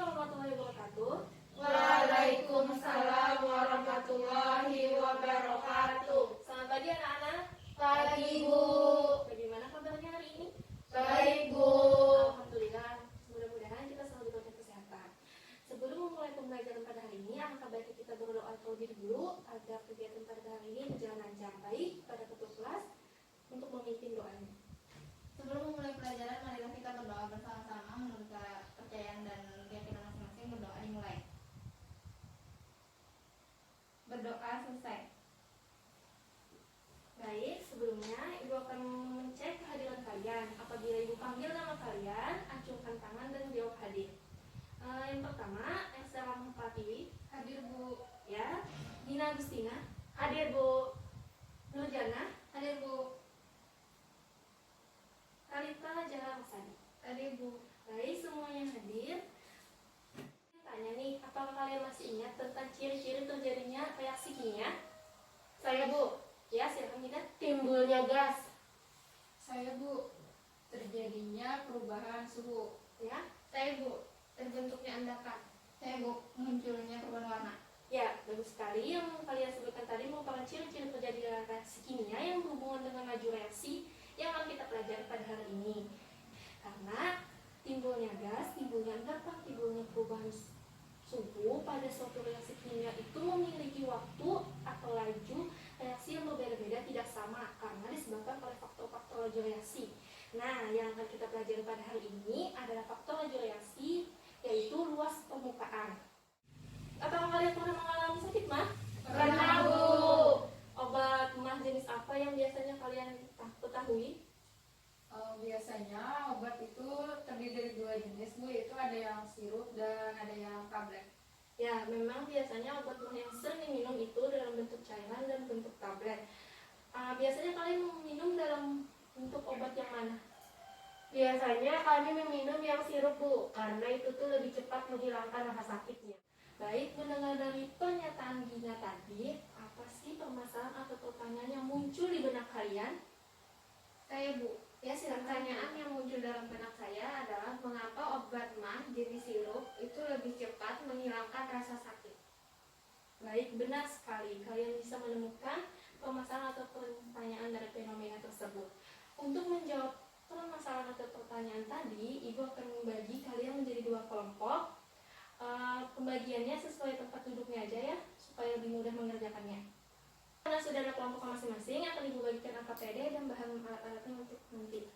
warahmatullahi wabarakatuh. Waalaikumsalam warahmatullahi wabarakatuh. Selamat pagi anak-anak. Pagi, Bu. Bagaimana kabarnya hari ini? Baik, Bu. Alhamdulillah. Mudah-mudahan kita selalu diberikan kesehatan. Sebelum memulai pembelajaran pada hari ini, alangkah baiknya kita berdoa terlebih dahulu agar kegiatan pada hari ini berjalan lancar. Baik, pada ketua kelas untuk memimpin doanya. Sebelum memulai pelajaran, marilah kita berdoa bersama-sama menurut kepercayaan dan keyakinan masing-masing. Berdoa dimulai. Berdoa selesai. Baik, sebelumnya Ibu akan mengecek kehadiran kalian. Apabila Ibu panggil nama kalian, acungkan tangan dan jawab hadir. Yang pertama, Elsa Rahmatiwi. Hadir, Bu. Ya. Dina Agustina. Hadir, Bu. Nurjana. Hadir, Bu. Kalita Jahra Masani. Hadir, Bu. Baik, semuanya hadir. Tanya nih, apakah kalian masih ingat tentang ciri-ciri terjadinya reaksi kimia? Saya, Bu. Ya, silakan kita. Timbulnya gas. Saya, Bu. Terjadinya perubahan suhu. Ya. Saya, Bu. Terbentuknya endapan. Saya, Bu. Munculnya perubahan warna. Ya, bagus sekali. Yang kalian sebutkan tadi merupakan ciri-ciri terjadinya reaksi kimia yang berhubungan dengan laju reaksi yang akan kita pelajari pada hari ini. Karena timbulnya gas, timbulnya endapan, timbulnya perubahan suhu pada suatu reaksi kimia itu memiliki waktu atau laju reaksi yang berbeda-beda, tidak sama karena disebabkan oleh faktor-faktor laju reaksi. Nah, yang akan kita pelajari pada hari ini adalah faktor laju reaksi, yaitu luas permukaan. Apakah kalian pernah mengalami sakit mah? Pernah, Bu. Obat mah jenis apa yang biasanya kalian ketahui? Biasanya obat itu terdiri dari dua jenis, Bu, yaitu ada yang sirup dan ada yang tablet. Ya, memang biasanya obat mah yang sering diminum itu dalam bentuk cairan dan bentuk tablet. Biasanya kalian meminum dalam bentuk obat yang mana? Biasanya kami meminum yang sirup, Bu, karena itu tuh lebih cepat menghilangkan rasa sakitnya. Baik, mendengar dari pernyataan Gina tadi, apa sih permasalahan atau pertanyaan yang muncul di benak kalian? Saya, Bu. Ya, silakan. Pertanyaan yang muncul dalam benak saya adalah mengapa obat mah jenis sirup itu lebih cepat menghilangkan rasa sakit? Baik, benar sekali. Kalian bisa menemukan permasalahan atau pertanyaan dari fenomena tersebut. Untuk menjawab permasalahan atau pertanyaan tadi, Ibu akan membagi kalian menjadi dua kelompok. Pembagiannya sesuai tempat duduknya aja ya, supaya lebih mudah mengerjakannya. Karena sudah ada kelompok masing-masing, akan Ibu bagikan AKPD dan bahan alat-alatnya untuk nanti.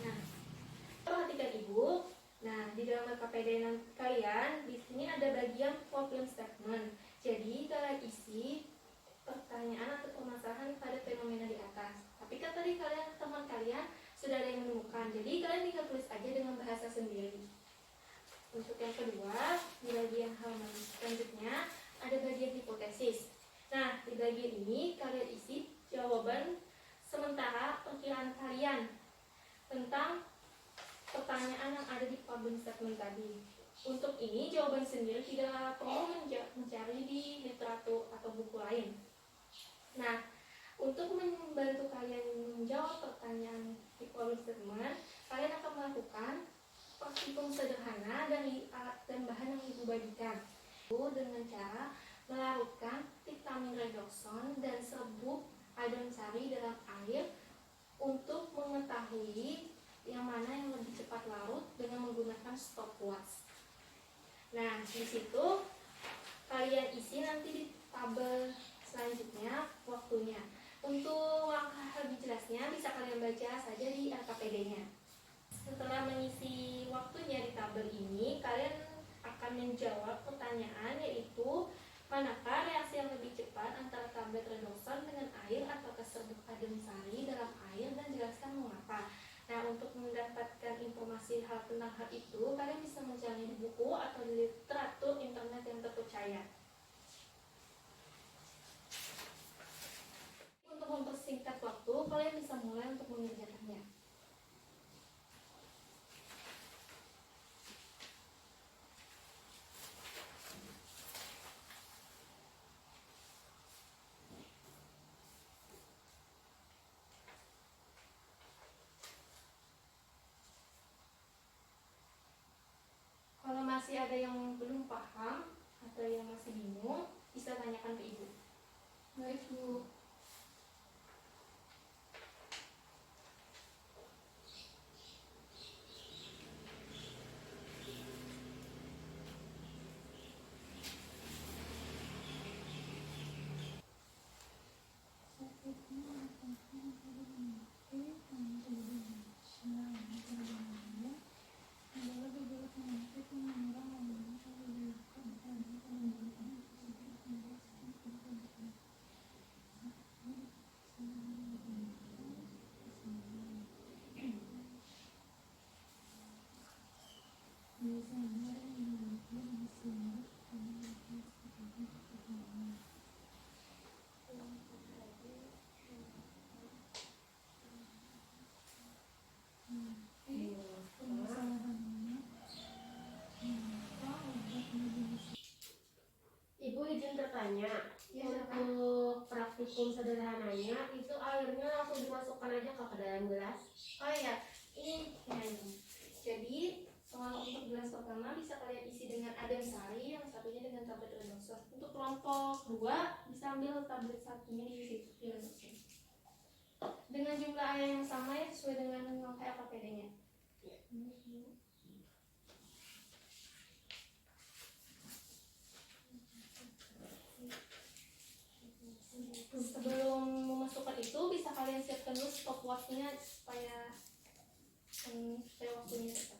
Nah, perhatikan Ibu. Nah, di dalam AKPD kalian, di sini ada bagian problem statement. Jadi, kalian isi pertanyaan atau permasalahan pada fenomena di atas. Tapi kan tadi teman kalian sudah ada yang menemukan. Jadi, kalian tinggal tulis aja dengan bahasa sendiri. Untuk yang kedua, di bagian halaman selanjutnya ada bagian hipotesis. Nah, di bagian ini kalian isi jawaban sementara perkiraan kalian tentang pertanyaan yang ada di problem statement tadi. Untuk ini jawaban sendiri tidak perlu mencari di literatur atau buku lain. Nah, untuk membantu kalian menjawab pertanyaan di problem statement, kalian akan melakukan perhitungan sederhana dari alat dan bahan yang Ibu bagikan. Dengan cara melarutkan vitamin redoxon dan serbuk iodine sari dalam air untuk mengetahui yang mana yang lebih cepat larut dengan menggunakan stopwatch. Nah, di situ kalian isi nanti di tabel selanjutnya waktunya. Untuk langkah lebih jelasnya bisa kalian baca saja di LKPD-nya. Setelah mengisi waktunya di tabel ini, kalian akan menjawab pertanyaan, yaitu manakah reaksi yang lebih cepat antara tablet redoxon dengan air atau serbuk iodine sari dalam air, dan jelaskan mengapa. Nah, untuk mendapatkan informasi tentang hal itu, kalian bisa mencari di buku atau di literatur internet yang terpercaya. Untuk mempersingkat waktu, kalian bisa mulai untuk mengerjakannya. tanya. Ya, silakan. Untuk praktikum sederhananya itu airnya langsung dimasukkan aja ke dalam gelas. Oh iya, ini jadi soal untuk gelas pertama bisa kalian isi dengan aden sari, yang satunya dengan tablet redoxon. Untuk kelompok 2 bisa ambil tablet satunya di situ di redoxon. Dengan jumlah air yang sama ya, sesuai dengan LKPD-nya. Sebelum memasukkan itu bisa kalian siapkan dulu stopwatch-nya supaya waktunya tepat.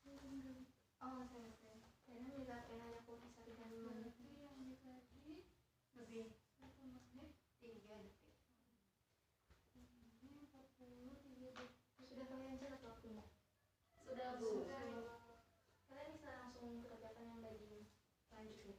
Sudah kalian catat? Oh, saya minta penanya aku bisa dengan menit. Lebih 3 detik. Sudah kalian catat waktunya? Sudah, Bu. Kalian bisa langsung kerjakan yang bagian selanjutnya.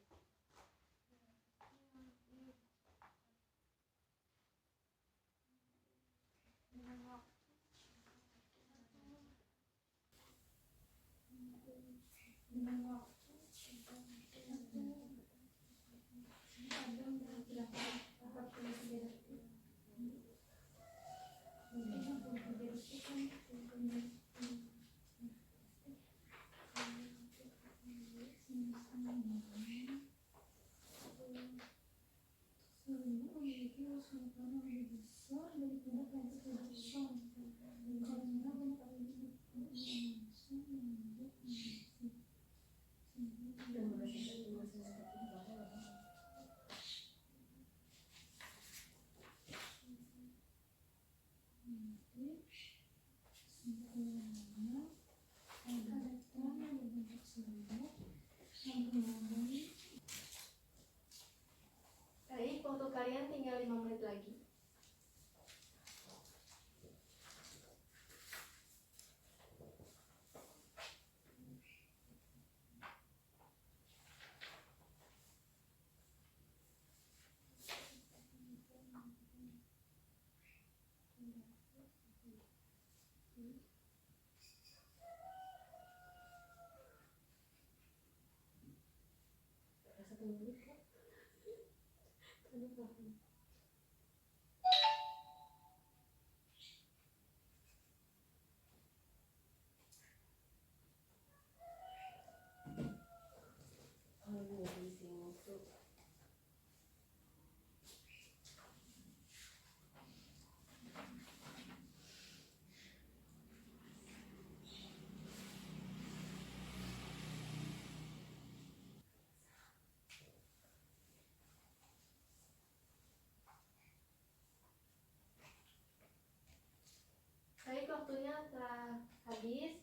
Baik, waktunya telah habis.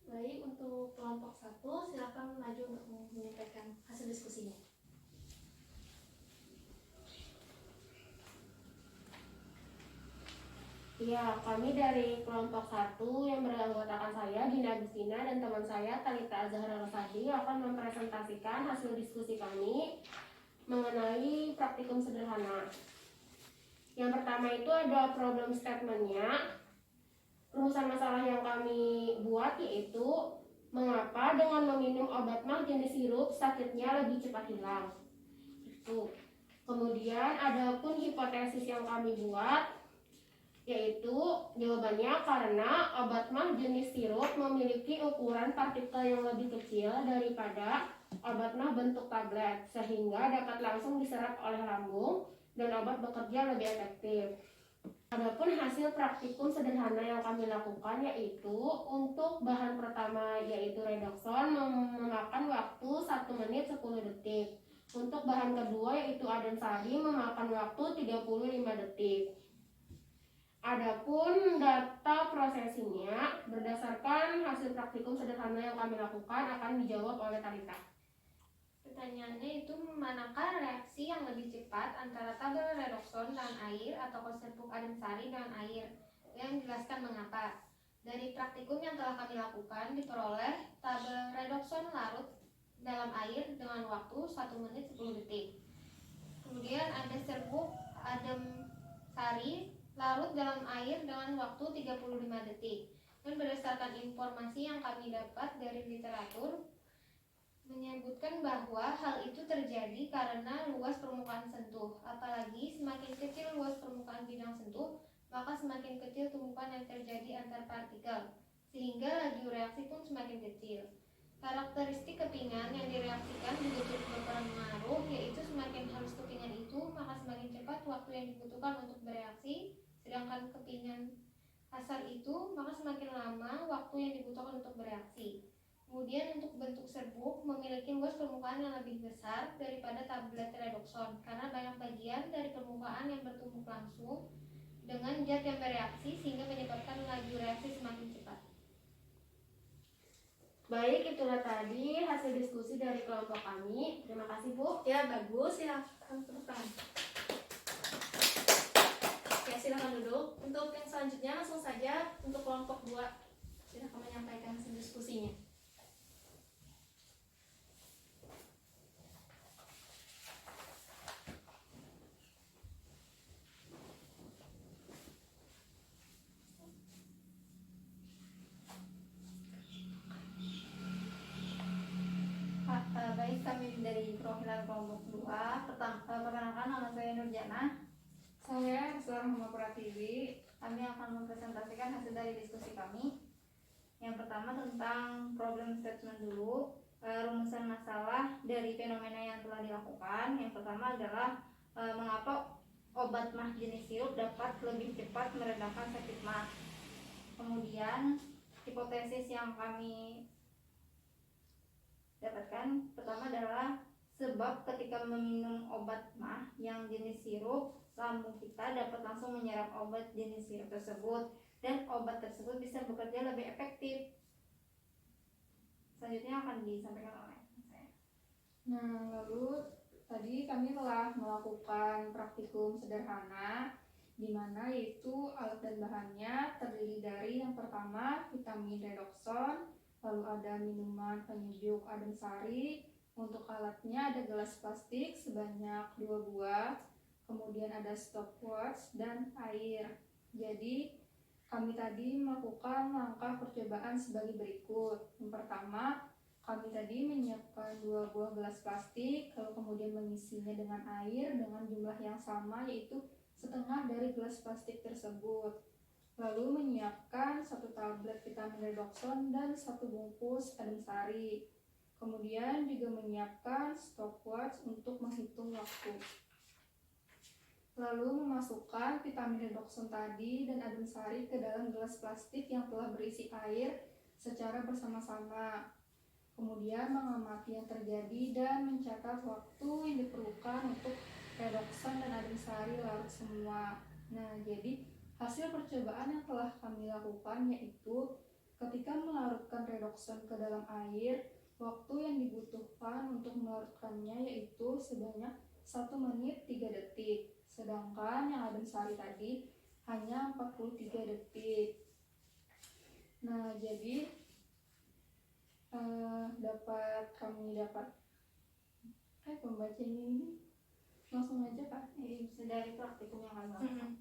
Baik, untuk kelompok 1 silakan maju untuk menyampaikan hasil diskusinya. Ya, kami dari kelompok 1 yang beranggotakan saya, Dinda Agustina, dan teman saya, Talita Azhara Rosadi, akan mempresentasikan hasil diskusi kami mengenai praktikum sederhana. Yang pertama itu ada problem statement-nya. Rumusan masalah yang kami buat yaitu mengapa dengan meminum obat mah jenis sirup sakitnya lebih cepat hilang. Itu. Kemudian ada pun hipotesis yang kami buat, yaitu jawabannya karena obat mah jenis sirup memiliki ukuran partikel yang lebih kecil daripada obat mah bentuk tablet, sehingga dapat langsung diserap oleh lambung dan obat bekerja lebih efektif. Adapun hasil praktikum sederhana yang kami lakukan yaitu untuk bahan pertama yaitu redoxon memakan waktu 1 menit 10 detik. Untuk bahan kedua yaitu adensari memakan waktu 35 detik. Adapun data prosesinya berdasarkan hasil praktikum sederhana yang kami lakukan akan dijawab oleh Talita. Pertanyaannya itu, manakah reaksi yang lebih cepat antara tabel redoxon dengan air atau serbuk adensari dengan air? Yang jelaskan mengapa. Dari praktikum yang telah kami lakukan diperoleh tabel redoxon larut dalam air dengan waktu 1 menit 10 detik. Kemudian ada serbuk adensari larut dalam air dengan waktu 35 detik. Dan berdasarkan informasi yang kami dapat dari literatur menyebutkan bahwa hal itu terjadi karena luas permukaan sentuh. Apalagi semakin kecil luas permukaan bidang sentuh, maka semakin kecil tumpukan yang terjadi antar partikel, sehingga laju reaksi pun semakin kecil. Karakteristik kepingan yang direaksikan juga turut berpengaruh, yaitu semakin halus kepingan itu, maka semakin cepat waktu yang dibutuhkan untuk bereaksi, sedangkan kepingan kasar itu, maka semakin lama waktu yang dibutuhkan untuk bereaksi. Kemudian untuk bentuk serbuk memiliki luas permukaan yang lebih besar daripada tablet redoxon karena banyak bagian dari permukaan yang bertumpuk langsung dengan zat yang bereaksi sehingga menyebabkan laju reaksi semakin cepat. Baik, itulah tadi hasil diskusi dari kelompok kami. Terima kasih, Bu. Ya, bagus. Silakan ke depan. Ya, silakan duduk. Untuk yang selanjutnya langsung saja untuk kelompok 2. Silakan menyampaikan hasil diskusinya. Baik, kami dari perwakilan kelompok 2. Perkenalkan, nama saya Nurjana. Saya Rahma Pratiwi. Kami akan mempresentasikan hasil dari diskusi kami. Yang pertama tentang problem statement dulu. Rumusan masalah dari fenomena yang telah dilakukan. Yang pertama adalah mengapa obat mah jenis sirup dapat lebih cepat meredakan sakit mah. Kemudian hipotesis yang kami dapatkan pertama adalah sebab ketika meminum obat mah yang jenis sirup, lambung kita dapat langsung menyerap obat jenis sirup tersebut dan obat tersebut bisa bekerja lebih efektif. Selanjutnya akan disampaikan oleh saya. Nah, lalu tadi kami telah melakukan praktikum sederhana di mana yaitu alat dan bahannya terdiri dari yang pertama vitamin redoxon, lalu ada minuman penyejuk adensari. Untuk alatnya ada gelas plastik sebanyak 2 buah, kemudian ada stopwatch dan air. Jadi kami tadi melakukan langkah percobaan sebagai berikut. Yang pertama, kami tadi menyiapkan 2 buah gelas plastik, lalu kemudian mengisinya dengan air dengan jumlah yang sama yaitu setengah dari gelas plastik tersebut. Lalu menyiapkan 1 tablet vitamin redoxon dan 1 bungkus adensari. Kemudian juga menyiapkan stopwatch untuk menghitung waktu. Lalu memasukkan vitamin redoxon tadi dan adensari ke dalam gelas plastik yang telah berisi air secara bersama-sama. Kemudian mengamati yang terjadi dan mencatat waktu yang diperlukan untuk redoxon dan adensari larut semua. Nah, jadi Hasil percobaan yang telah kami lakukan yaitu ketika melarutkan redoxon ke dalam air, waktu yang dibutuhkan untuk melarutkannya yaitu sebanyak 1 menit 3 detik. Sedangkan yang adem sari tadi hanya 43 detik. Nah, jadi kami dapat pembacanya ini langsung aja Kak. Bisa dari praktikum yang kami lakukan.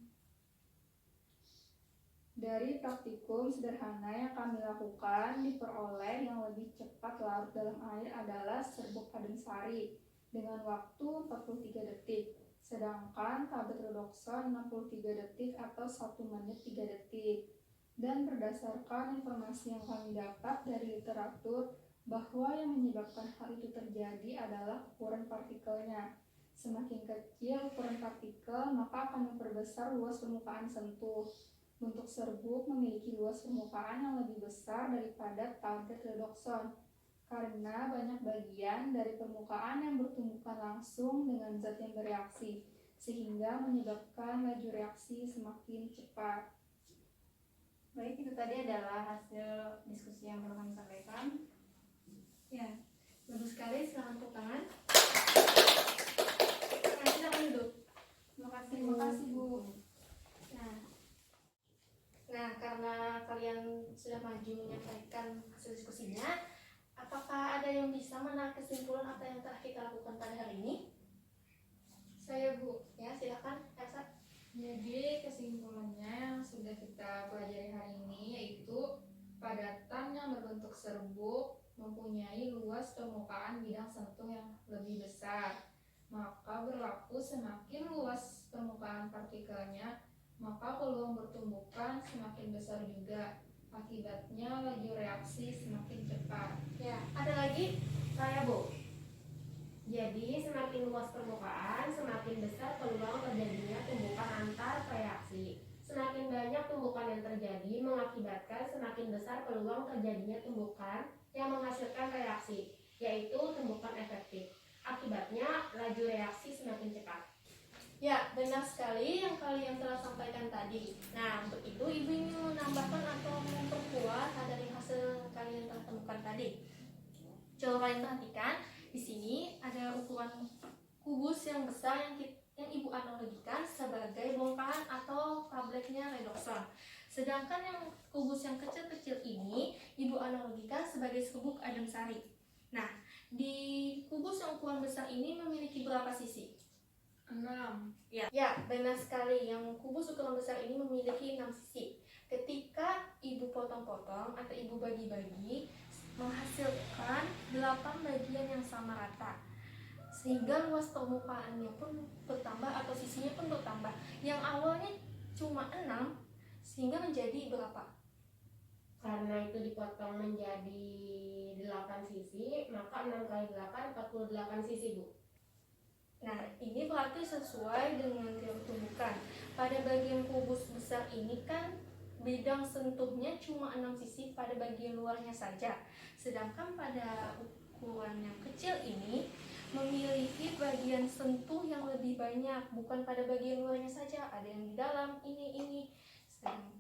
Dari praktikum sederhana yang kami lakukan, diperoleh yang lebih cepat larut dalam air adalah serbuk adem sari dengan waktu 43 detik. Sedangkan tablet redoxon 63 detik atau 1 menit 3 detik. Dan berdasarkan informasi yang kami dapat dari literatur bahwa yang menyebabkan hal itu terjadi adalah ukuran partikelnya. Semakin kecil ukuran partikel, maka akan memperbesar luas permukaan sentuh. Bentuk serbuk memiliki luas permukaan yang lebih besar daripada tablet redoxon karena banyak bagian dari permukaan yang bertumbukan langsung dengan zat yang bereaksi, sehingga menyebabkan laju reaksi semakin cepat. Baik, itu tadi adalah hasil diskusi yang perlu kami sampaikan. Ya, bagus sekali. Silakan tepuk tangan. Nah, silakan duduk. Terima kasih Bu. Nah, karena kalian sudah maju menyampaikan hasil diskusinya, apakah ada yang bisa menarik kesimpulan apa yang telah kita lakukan pada hari ini? Saya Bu, ya silakan Elsa. Jadi kesimpulannya yang sudah kita pelajari hari ini yaitu padatan yang berbentuk serbuk mempunyai luas permukaan bidang sentuh yang lebih besar. Maka berlaku semakin luas permukaan partikelnya, maka peluang bertumbukan semakin besar juga. Akibatnya laju reaksi semakin cepat. Ya, ada lagi? Saya Bu. Jadi semakin luas permukaan, semakin besar peluang terjadinya tumbukan antar reaksi. Semakin banyak tumbukan yang terjadi mengakibatkan semakin besar peluang terjadinya tumbukan yang menghasilkan reaksi, yaitu tumbukan efektif. Akibatnya laju reaksi semakin cepat. Ya, benar sekali yang kalian telah sampaikan tadi. Nah, untuk itu Ibu ingin menambahkan atau memperkuat dari hasil kalian telah temukan tadi. Coba kalian perhatikan, di sini ada ukuran kubus yang besar yang Ibu analogikan sebagai bongkahan atau tabletnya redoxon. Sedangkan yang kubus yang kecil-kecil ini Ibu analogikan sebagai serbuk adem sari. Nah, di kubus yang ukuran besar ini memiliki berapa sisi? 6. Ya, benar sekali. Yang kubus ukuran besar ini memiliki 6 sisi. Ketika Ibu potong-potong atau Ibu bagi-bagi, menghasilkan 8 bagian yang sama rata. Sehingga luas permukaannya pun bertambah atau sisinya pun bertambah. Yang awalnya cuma 6, sehingga menjadi berapa? Karena itu dipotong menjadi 8 sisi, maka 6 kali 8, 48 sisi Bu. Nah, ini berarti sesuai dengan teori tumbukan. Pada bagian kubus besar ini kan bidang sentuhnya cuma 6 sisi pada bagian luarnya saja. Sedangkan pada ukuran yang kecil ini memiliki bagian sentuh yang lebih banyak, bukan pada bagian luarnya saja, ada yang di dalam, ini.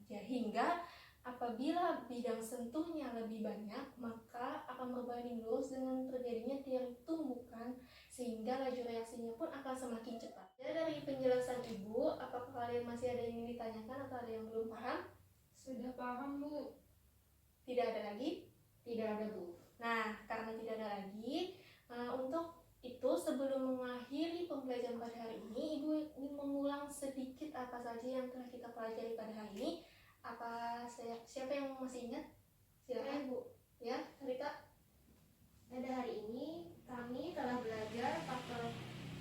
Hingga apabila bidang sentuhnya lebih banyak, maka akan berbanding lurus dengan terjadinya teori tumbukan, sehingga laju reaksinya pun akan semakin cepat. Ya, dari penjelasan Ibu, apakah kalian masih ada yang ingin ditanyakan atau ada yang belum paham? Sudah paham Bu? Tidak ada lagi? Tidak ada Bu. Nah, karena tidak ada lagi, untuk itu sebelum mengakhiri pembelajaran pada hari ini, Ibu ingin mengulang sedikit apa saja yang telah kita pelajari pada hari ini. Siapa yang masih ingat? Silakan Bu. Ya, Rita. Pada hari ini kami telah belajar faktor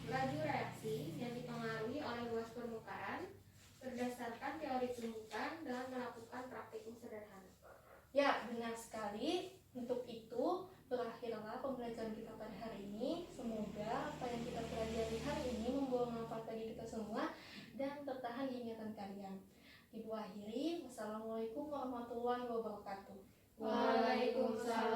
laju reaksi yang dipengaruhi oleh luas permukaan berdasarkan teori tumbukan dengan melakukan praktikum sederhana. Ya, benar sekali. Untuk itu, berakhirlah pembelajaran kita pada hari ini. Semoga apa yang kita pelajari hari ini membawa manfaat bagi kita semua dan tertahan di ingatan kalian. Ibu akhiri, wassalamualaikum warahmatullahi wabarakatuh. Waalaikumsalam